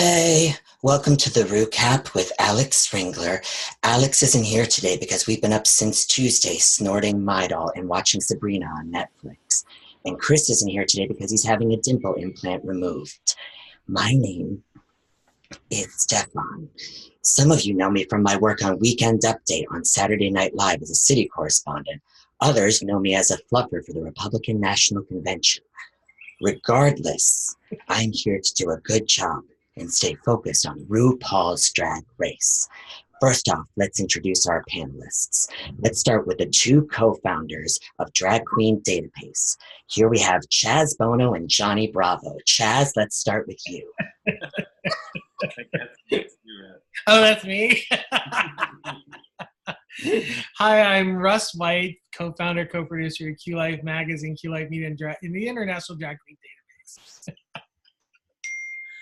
Hey, welcome to the RuCap with Alex Ringler. Alex isn't here today because we've been up since Tuesday snorting Midol and watching Sabrina on Netflix. And Chris isn't here today because he's having a dimple implant removed. My name is Stefan. Some of you know me from my work on Weekend Update on Saturday Night Live as a city correspondent. Others know me as a fluffer for the Republican National Convention. Regardless, I'm here to do a good job and stay focused on RuPaul's Drag Race. First off, let's introduce our panelists. Let's start with the two co-founders of Drag Queen Database. Here we have Chaz, Bono, and Johnny Bravo. Chaz, let's start with you. Oh, that's me? Hi, I'm Russ White, co-founder, co-producer of Q Life Magazine, Q Life Media, in the International Drag Queen Database.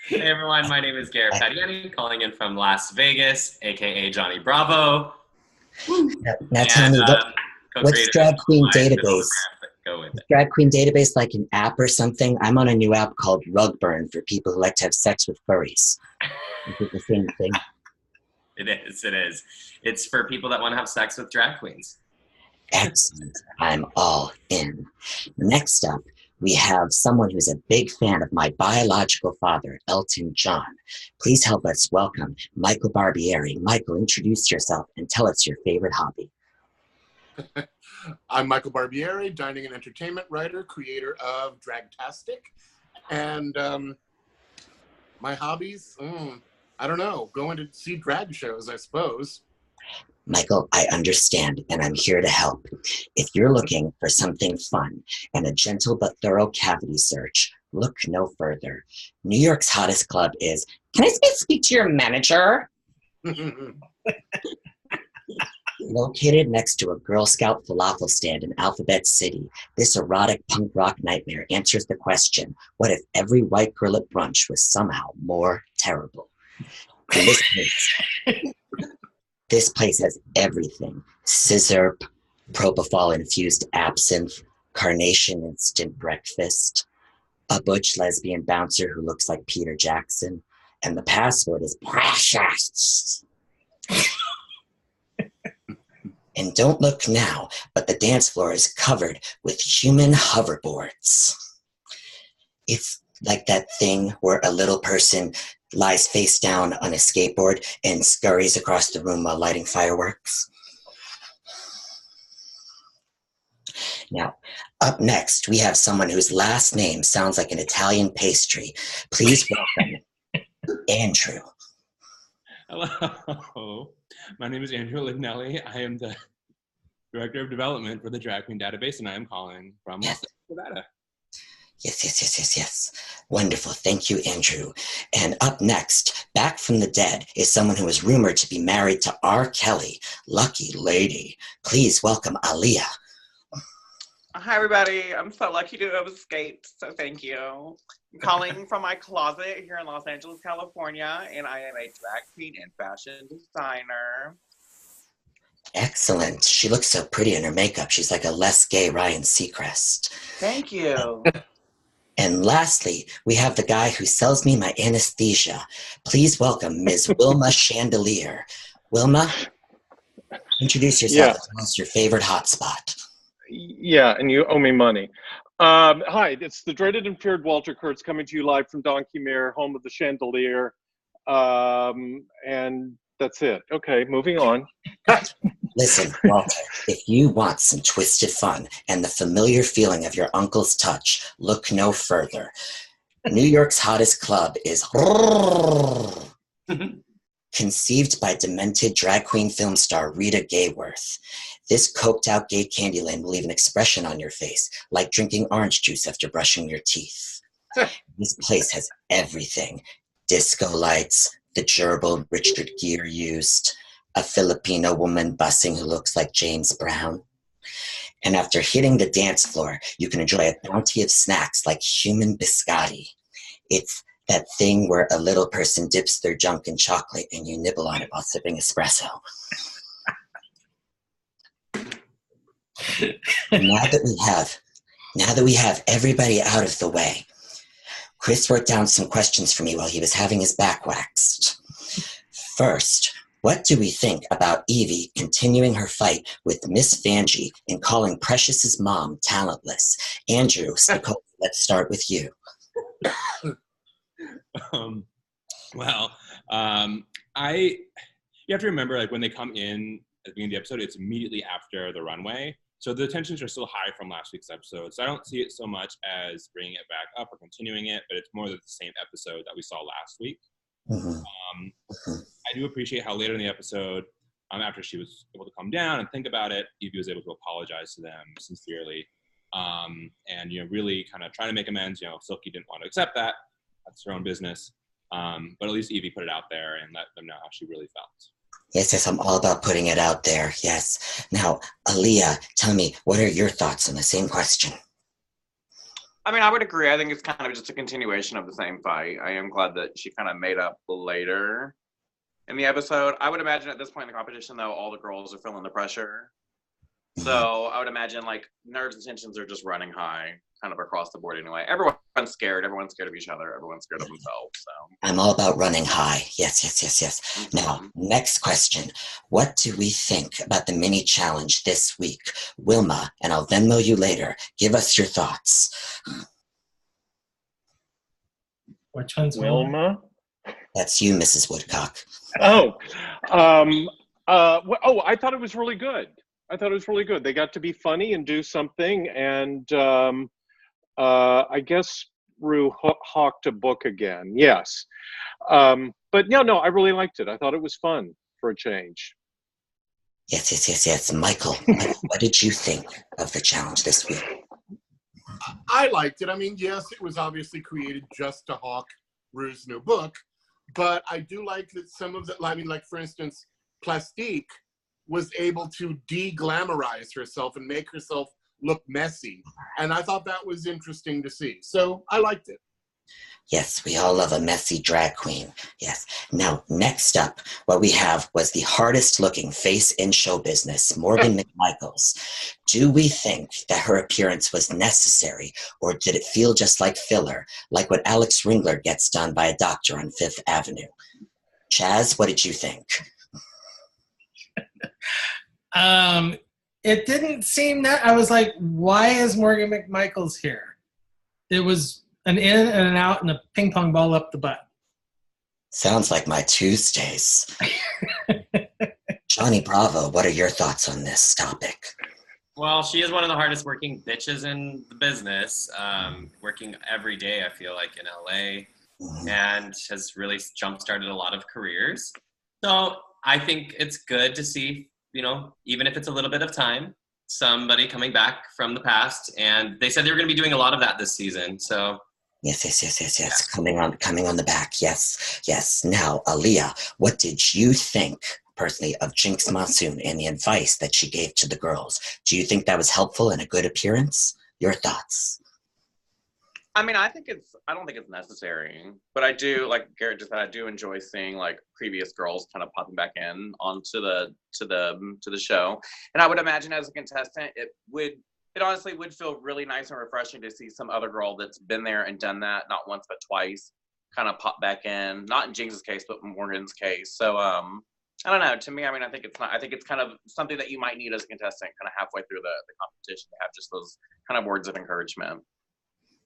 Hey everyone, my name is Garrett Patiani, calling in from Las Vegas, aka Johnny Bravo. Now tell me, what's Drag Queen Database? Is Drag Queen Database like an app or something? I'm on a new app called Rugburn for people who like to have sex with furries. Is it the same thing? It is. It's for people that want to have sex with drag queens. Excellent. I'm all in. Next up, we have someone who's a big fan of my biological father, Elton John. Please help us welcome Michael Barbieri. Michael, introduce yourself and tell us your favorite hobby. I'm Michael Barbieri, dining and entertainment writer, creator of Dragtastic. And my hobbies, I don't know, going to see drag shows, I suppose. Michael, I understand, and I'm here to help. If you're looking for something fun and a gentle but thorough cavity search, look no further. New York's hottest club is, can I speak to your manager? Located next to a Girl Scout falafel stand in Alphabet City, this erotic punk rock nightmare answers the question, what if every white girl at brunch was somehow more terrible? This place has everything. Scissor, propofol-infused absinthe, carnation instant breakfast, a butch lesbian bouncer who looks like Peter Jackson, and the password is precious. And don't look now, but the dance floor is covered with human hoverboards. It's like that thing where a little person lies face down on a skateboard and scurries across the room while lighting fireworks. Now, up next, we have someone whose last name sounds like an Italian pastry. Please welcome Andrew. Hello, my name is Andrew Lignelli. I am the Director of Development for the Drag Queen Database, and I am calling from Las Vegas, Nevada. Yes. Wonderful. Thank you, Andrew. And up next, back from the dead, is someone who is rumored to be married to R. Kelly. Lucky lady. Please welcome Aaliyah. Hi, everybody. I'm so lucky to have escaped, so thank you. I'm calling from my closet here in Los Angeles, California, and I am a drag queen and fashion designer. Excellent. She looks so pretty in her makeup. She's like a less gay Ryan Seacrest. Thank you. And lastly, we have the guy who sells me my anesthesia. Please welcome Ms. Wilma Chandelier. Wilma, introduce yourself and tell us your favorite hotspot. Yeah, and you owe me money. Hi, it's the dreaded and feared Walter Kurtz coming to you live from Donkey Mere, home of the Chandelier. And that's it. Okay, moving on. Listen, Walter, if you want some twisted fun and the familiar feeling of your uncle's touch, look no further. New York's hottest club is conceived by demented drag queen film star Rita Gayworth. This coked-out gay Candyland will leave an expression on your face, like drinking orange juice after brushing your teeth. This place has everything. Disco lights, the gerbil Richard Gere used, a Filipino woman bussing who looks like James Brown. And after hitting the dance floor, you can enjoy a bounty of snacks like human biscotti. It's that thing where a little person dips their junk in chocolate and you nibble on it while sipping espresso. Now that we have everybody out of the way, Chris wrote down some questions for me while he was having his back waxed. First, what do we think about Evie continuing her fight with Miss Vanjie and calling Precious's mom talentless? Andrew, let's start with you. You have to remember, like, when they come in at the beginning of the episode, it's immediately after the runway. So the tensions are still high from last week's episode. So I don't see it so much as bringing it back up or continuing it, but it's more the same episode that we saw last week. I do appreciate how later in the episode, after she was able to calm down and think about it, Evie was able to apologize to them sincerely, and really kind of try to make amends. Silky didn't want to accept that. That's her own business. But at least Evie put it out there and let them know how she really felt. Yes, I'm all about putting it out there. Yes. Now, Aaliyah, tell me, what are your thoughts on the same question? I mean, I would agree. I think it's kind of just a continuation of the same fight. I am glad that she kind of made up later in the episode. I would imagine at this point in the competition, though, all the girls are feeling the pressure. So I would imagine, like, nerves and tensions are just running high, kind of across the board anyway. Everyone's scared. Everyone's scared of each other. Everyone's scared of themselves. So I'm all about running high. Yes. Now, next question. What do we think about the mini challenge this week? Wilma, and I'll Venmo you later. Give us your thoughts. Which one's Wilma? That's you, Mrs. Woodcock. I thought it was really good. They got to be funny and do something, and I guess Ru hawked a book again. Yes, but no, I really liked it. I thought it was fun for a change. Yes. Michael, what did you think of the challenge this week? I liked it. I mean, yes, it was obviously created just to hawk Ru's new book, but I do like that some of the, like for instance, Plastique was able to de-glamorize herself and make herself look messy. And I thought that was interesting to see. So I liked it. Yes, we all love a messy drag queen. Yes. Now, next up, what we have was the hardest looking face in show business, Morgan Mcmichaels. Do we think that her appearance was necessary, or did it feel just like filler, like what Alex Ringler gets done by a doctor on Fifth Avenue? Chaz, what did you think? It didn't seem that. I was like, why is Morgan Mcmichaels here? It was an in and an out and a ping pong ball up the butt. Sounds like my Tuesdays. Johnny Bravo, what are your thoughts on this topic? Well, she is one of the hardest working bitches in the business, working every day, I feel like, in LA, and has really jump-started a lot of careers. So I think it's good to see, even if it's a little bit of time, somebody coming back from the past. And they said they were going to be doing a lot of that this season. So Yes. Yeah. Coming on the back. Yes. Now, Aaliyah, what did you think personally of Jinx Monsoon and the advice that she gave to the girls? Do you think that was helpful and a good appearance? Your thoughts? I mean, I don't think it's necessary, but I do, like Garrett just said, I do enjoy seeing like previous girls kind of popping back in onto the show. And I would imagine as a contestant, it honestly would feel really nice and refreshing to see some other girl that's been there and done that, not once but twice, kind of pop back in. Not in Jinx's case, but Morgan's case. So I don't know. To me, I mean, I think it's kind of something that you might need as a contestant, kind of halfway through the competition, to have just those kind of words of encouragement.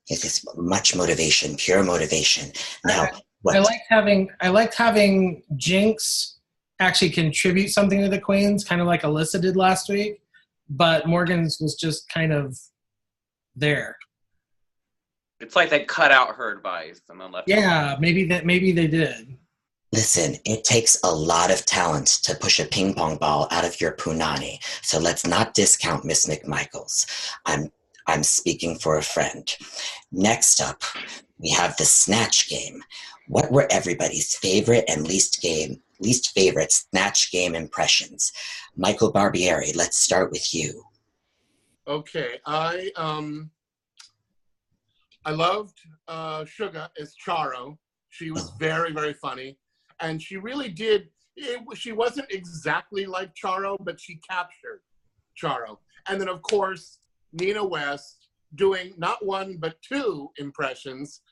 It's much motivation, pure motivation. Now, I liked having Jinx actually contribute something to the Queens, kind of like Alyssa did last week. But Morgan's was just kind of there. It's like they cut out her advice and then left. Yeah, maybe they did. Listen, it takes a lot of talent to push a ping pong ball out of your punani. So let's not discount Miss Mcmichaels. I'm speaking for a friend. Next up, we have the Snatch Game. What were everybody's favorite and least favorite Snatch Game impressions? Michael Barbieri, let's start with you. Okay, I loved Suga as Charo. She was very, very funny, and she really did. She wasn't exactly like Charo, but she captured Charo. And then, of course, Nina West doing not one but two impressions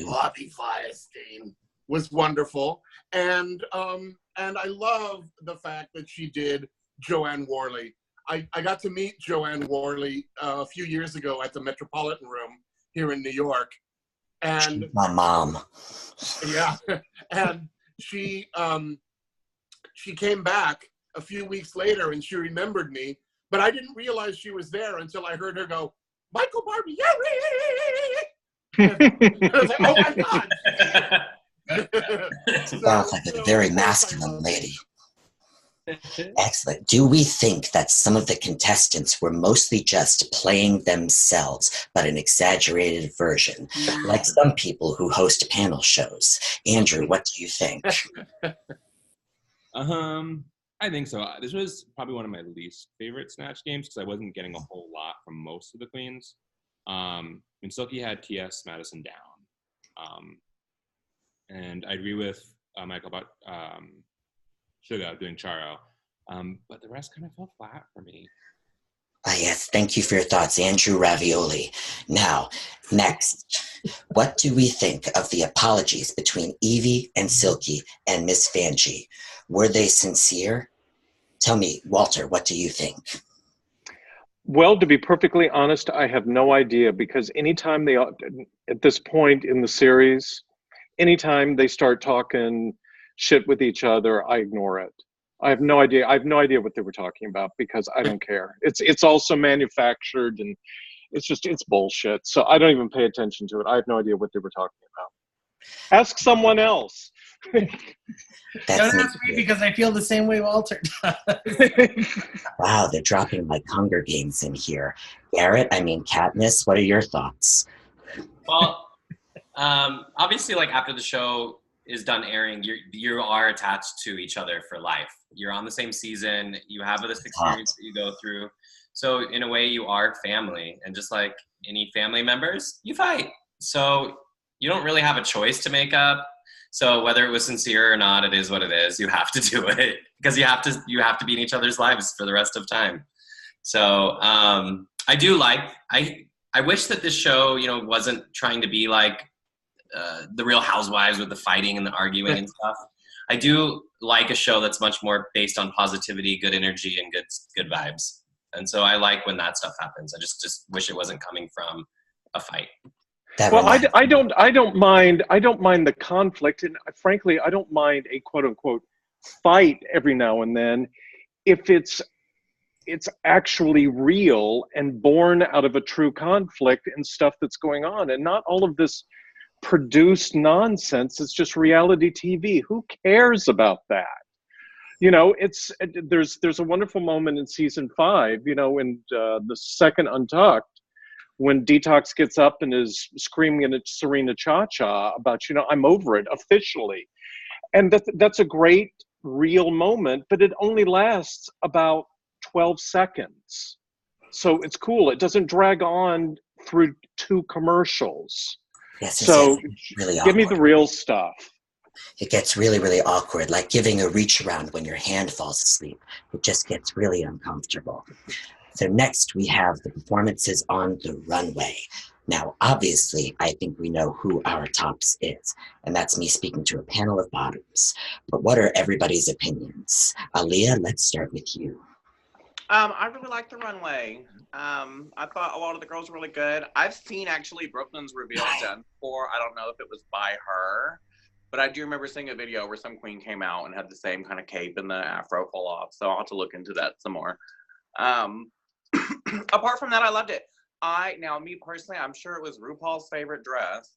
Bobby Firestein was wonderful. And I love the fact that she did Joanne Worley. I got to meet Joanne Worley a few years ago at the Metropolitan Room here in New York. And She's my mom. Yeah. And she came back a few weeks later and she remembered me, but I didn't realize she was there until I heard her go, Michael Barbieri! I was like, oh my God. Sounds like a very masculine lady. Excellent. Do we think that some of the contestants were mostly just playing themselves, but an exaggerated version, like some people who host panel shows? Andrew, what do you think? I think so. This was probably one of my least favorite Snatch games because I wasn't getting a whole lot from most of the queens. When Silky had T.S. Madison down. And I agree with Michael about Suga doing Charo. But the rest kind of fell flat for me. Yes, thank you for your thoughts, Andrew Ravioli. Now, next, what do we think of the apologies between Evie and Silky and Miss Vanjie? Were they sincere? Tell me, Walter, what do you think? Well, to be perfectly honest, I have no idea because anytime they, at this point in the series, anytime they start talking shit with each other, I ignore it. I have no idea. I have no idea what they were talking about because I don't care. It's also manufactured and it's bullshit. So I don't even pay attention to it. I have no idea what they were talking about. Ask someone else. Don't ask me because I feel the same way Walter does. Wow, they're dropping like Hunger Games in here. Garrett, Katniss, what are your thoughts? Well, obviously, like after the show is done airing, you are attached to each other for life. You're on the same season. You have this experience that you go through. So in a way, you are family. And just like any family members, you fight. So you don't really have a choice to make up. So whether it was sincere or not, it is what it is. You have to do it because you have to be in each other's lives for the rest of time. So I do like, I wish that this show, wasn't trying to be like the Real Housewives with the fighting and the arguing and stuff. I do like a show that's much more based on positivity, good energy, and good vibes. And so I like when that stuff happens. I just wish it wasn't coming from a fight. Well, I don't mind the conflict, and frankly, I don't mind a quote unquote fight every now and then if it's actually real and born out of a true conflict and stuff that's going on, and not all of this produced nonsense. It's just reality TV. Who cares about that? There's a wonderful moment in season 5, in the second Untucked, when Detox gets up and is screaming at Serena Cha-Cha about, I'm over it officially. And that's a great real moment, but it only lasts about 12 seconds. So it's cool. It doesn't drag on through 2 commercials. Yes, so really give me the real stuff. It gets really, really awkward, like giving a reach around when your hand falls asleep. It just gets really uncomfortable. So next we have the performances on the runway. Now, obviously, I think we know who our tops is, and that's me speaking to a panel of bottoms. But what are everybody's opinions? Aaliyah, let's start with you. I really like the runway. I thought a lot of the girls were really good. I've seen actually Brooklyn's reveal done before. I don't know if it was by her, but I do remember seeing a video where some queen came out and had the same kind of cape and the afro pull off. So I'll have to look into that some more. Apart from that, I loved it. Me personally, I'm sure it was RuPaul's favorite dress.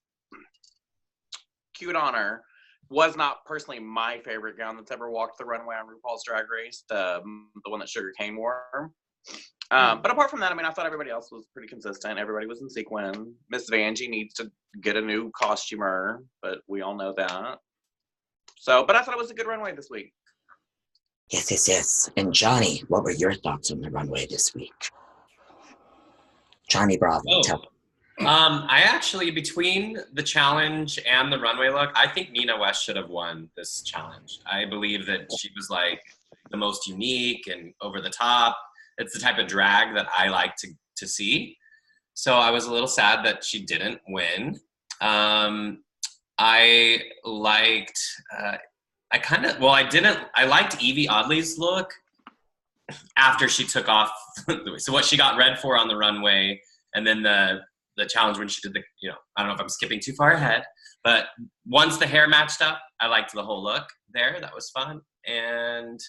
Cute on her. Was not personally my favorite gown that's ever walked the runway on RuPaul's Drag Race, the one that Sugar Cane wore. But apart from that, I thought everybody else was pretty consistent. Everybody was in sequin. Miss Vanjie needs to get a new costumer, but we all know that. So, but I thought it was a good runway this week. Yes. And Johnny, what were your thoughts on the runway this week? Johnny Bravo. I actually, between the challenge and the runway look, I think Nina West should have won this challenge. I believe that she was like the most unique and over the top. It's the type of drag that I like to see. So I was a little sad that she didn't win. I liked, I liked Evie Oddly's look after she took off. So what she got red for on the runway, and then the challenge when she did I don't know if I'm skipping too far ahead, but once the hair matched up, I liked the whole look there. That was fun. And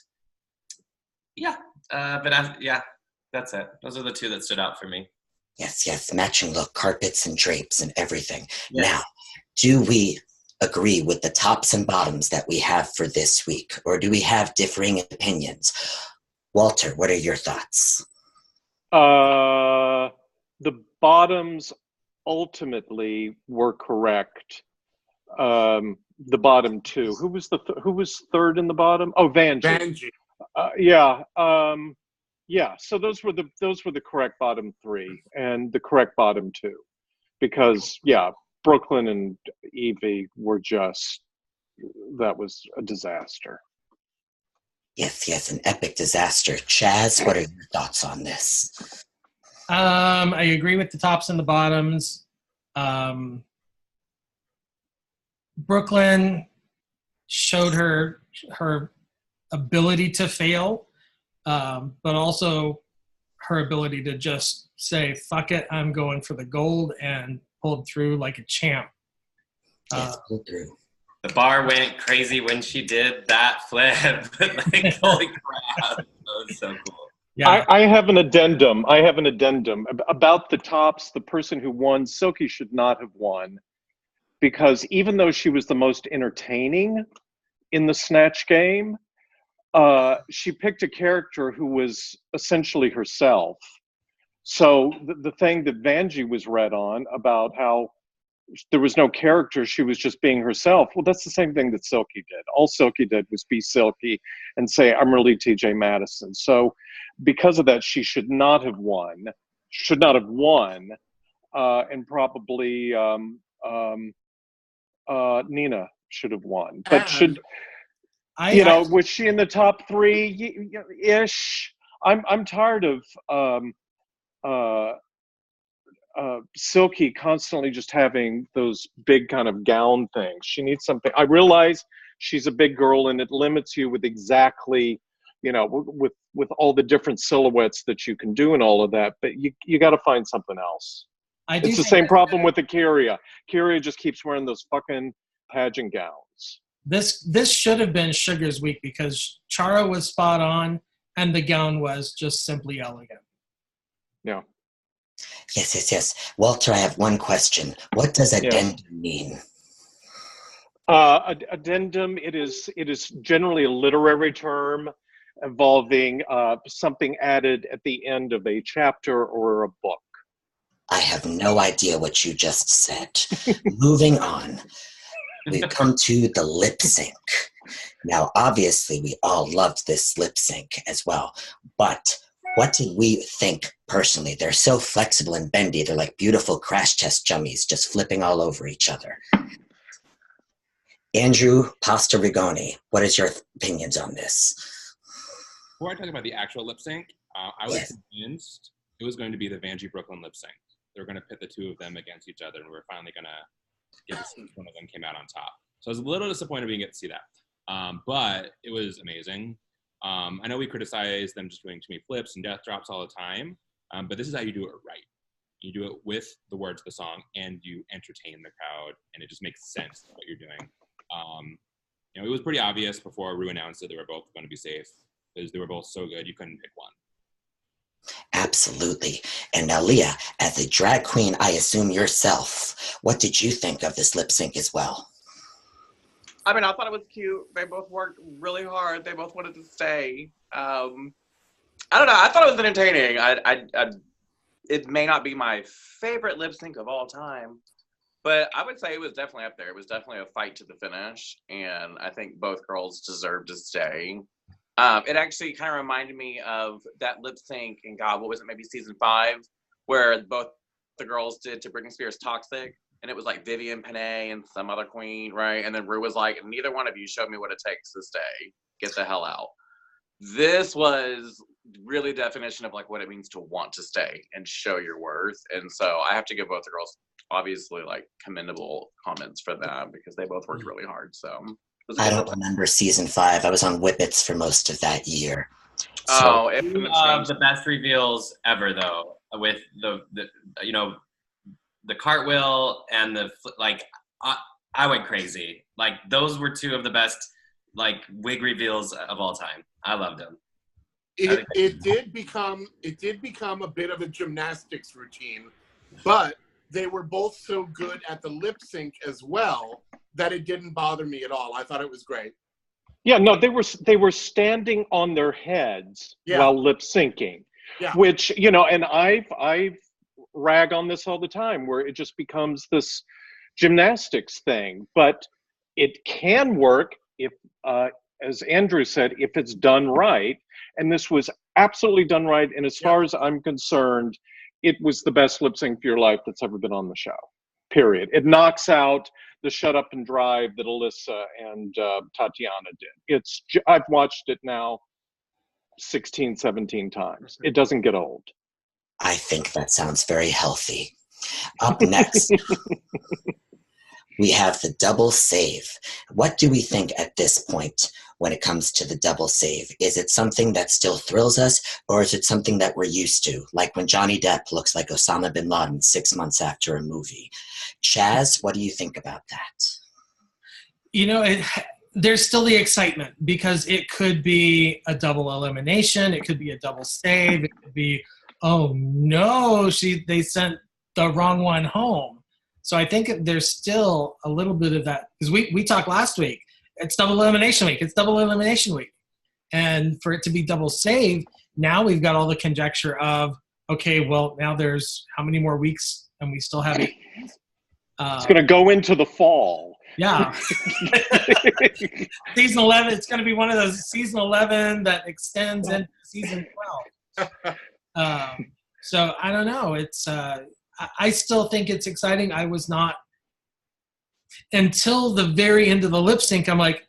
that's it. Those are the two that stood out for me. Yes, matching look, carpets and drapes and everything. Yes. Now, do we agree with the tops and bottoms that we have for this week, or do we have differing opinions? Walter, what are your thoughts? The bottoms ultimately were correct. The bottom two. Who was third in the bottom? Oh, Vanjie. So those were the correct bottom three and the correct bottom two, because Brooklyn and Evie were that was a disaster. Yes, an epic disaster. Chaz, what are your thoughts on this? I agree with the tops and the bottoms. Brooklyn showed her ability to fail, but also her ability to just say, fuck it, I'm going for the gold, and pulled through like a champ. Pulled through. The bar went crazy when she did that flip. Like, holy crap. That was so cool. Yeah. I have an addendum. About the tops. The person who won, Silky, should not have won, because even though she was the most entertaining in the Snatch Game, she picked a character who was essentially herself. So the thing that Vanjie was read on about how there was no character, she was just being herself. Well, that's the same thing that Silky did. All Silky did was be Silky and say, I'm really TJ Madison. So because of that, she should not have won. And probably Nina should have won. But was she in the top three ish? I'm tired of Silky constantly just having those big kind of gown things. She needs something. I realize she's a big girl and it limits you with exactly, with all the different silhouettes that you can do and all of that, but you got to find something else. It's the same problem with the Kyria. Kyria just keeps wearing those fucking pageant gowns. This should have been Sugar's week, because Chara was spot on and the gown was just simply elegant. Yeah. Yes. Walter, I have one question. What does addendum mean? Addendum, it is generally a literary term involving something added at the end of a chapter or a book. I have no idea what you just said. Moving on. We've come to the lip sync. Now, obviously, we all loved this lip sync as well, but what did we think personally? They're so flexible and bendy. They're like beautiful crash test dummies just flipping all over each other. Andrew Pasta Rigoni, what is your opinions on this? Before I talk about the actual lip sync, I was convinced it was going to be the Vanjie Brooklyn lip sync. They were going to pit the two of them against each other, and we were finally going to get to see which one of them came out on top. So I was a little disappointed we didn't get to see that. But it was amazing. I know we criticize them just doing too many flips and death drops all the time, but this is how you do it right. You do it with the words of the song, and you entertain the crowd, and it just makes sense what you're doing. It was pretty obvious before Ru announced that they were both going to be safe, because they were both so good you couldn't pick one. Absolutely. And Aaliyah, as a drag queen, I assume yourself, what did you think of this lip sync as well? I mean, I thought it was cute. They both worked really hard. They both wanted to stay. I don't know. I thought it was entertaining. It may not be my favorite lip sync of all time, but I would say it was definitely up there. It was definitely a fight to the finish, and I think both girls deserved to stay. It actually kind of reminded me of that lip sync in, God, what was it, maybe season 5, where both the girls did to Britney Spears' Toxic, and it was like Vivian Panay and some other queen, right? And then Ru was like, neither one of you showed me what it takes to stay. Get the hell out. This was really definition of like what it means to want to stay and show your worth. And so I have to give both the girls obviously like commendable comments for them because they both worked really hard. So I don't remember season 5. I was on Whippets for most of that year. So, the best reveals ever, though, with the cartwheel and I went crazy. Like those were 2 of the best like wig reveals of all time. I loved them. It did become a bit of a gymnastics routine, but they were both so good at the lip sync as well that it didn't bother me at all. I thought it was great. Yeah, no, they were standing on their heads while lip syncing, which, you know, and I've rag on this all the time where it just becomes this gymnastics thing, but it can work if, as Andrew said, if it's done right. And this was absolutely done right. And as far as I'm concerned, it was the best lip sync for your life that's ever been on the show, period. It knocks out the Shut Up and Drive that Alyssa and Tatiana did. I've watched it now 16, 17 times. It doesn't get old. I think that sounds very healthy. Up next, we have the double save. What do we think at this point when it comes to the double save? Is it something that still thrills us, or is it something that we're used to, like when Johnny Depp looks like Osama bin Laden 6 months after a movie? Chaz, what do you think about that? You know, there's still the excitement because it could be a double elimination. It could be a double save. It could be, oh no, they sent the wrong one home. So I think there's still a little bit of that, because we talked last week. It's double elimination week. It's double elimination week. And for it to be double save, now we've got all the conjecture of, okay, well, now there's how many more weeks and we still have 8 days? It's going to go into the fall. Yeah. Season 11, it's going to be one of those season 11 that extends into season 12. So I don't know. It's I still think it's exciting. I was not until the very end of the lip sync. I'm like,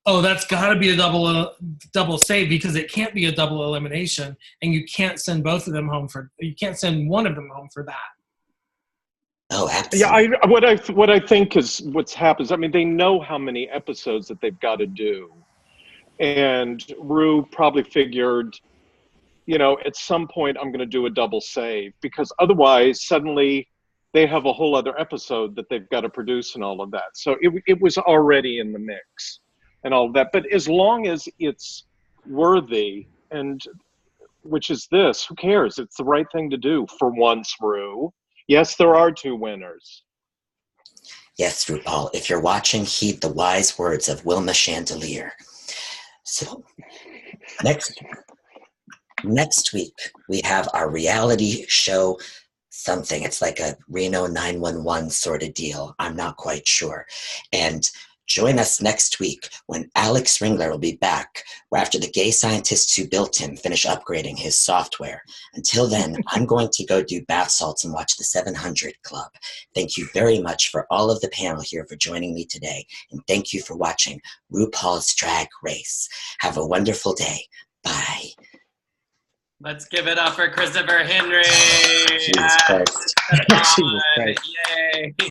oh, that's got to be a double save because it can't be a double elimination, and you can't send both of them home you can't send one of them home for that. Oh, absolutely. Yeah, what I think is what's happens. I mean, they know how many episodes that they've got to do, and Ru probably figured, you know, at some point I'm going to do a double save because otherwise suddenly they have a whole other episode that they've got to produce and all of that. So it was already in the mix and all of that. But as long as it's worthy, and which is this, who cares? It's the right thing to do for once, Ru. Yes, there are 2 winners. Yes, Rupaul, if you're watching, heed the wise words of Wilma Chandelier. So, next week, we have our reality show something. It's like a Reno 911 sort of deal. I'm not quite sure. And join us next week when Alex Ringler will be back after the gay scientists who built him finish upgrading his software. Until then, I'm going to go do bath salts and watch the 700 Club. Thank you very much for all of the panel here for joining me today. And thank you for watching RuPaul's Drag Race. Have a wonderful day. Bye. Let's give it up for Christopher Henry. Jesus Christ. Jesus Christ. Yay.